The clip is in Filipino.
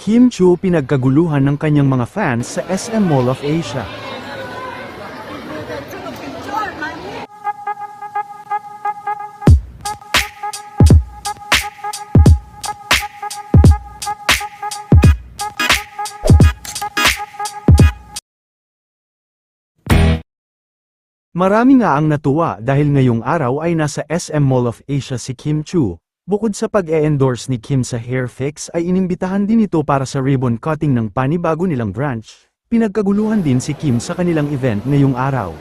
Kim Chu pinagkaguluhan ng kanyang mga fans sa SM Mall of Asia. Marami nga ang natuwa dahil ngayong araw ay nasa SM Mall of Asia si Kim Chu. Bukod sa pag-e-endorse ni Kim sa hair fix ay inimbitahan din ito para sa ribbon cutting ng panibago nilang branch. Pinagkaguluhan din si Kim sa kanilang event ngayong araw.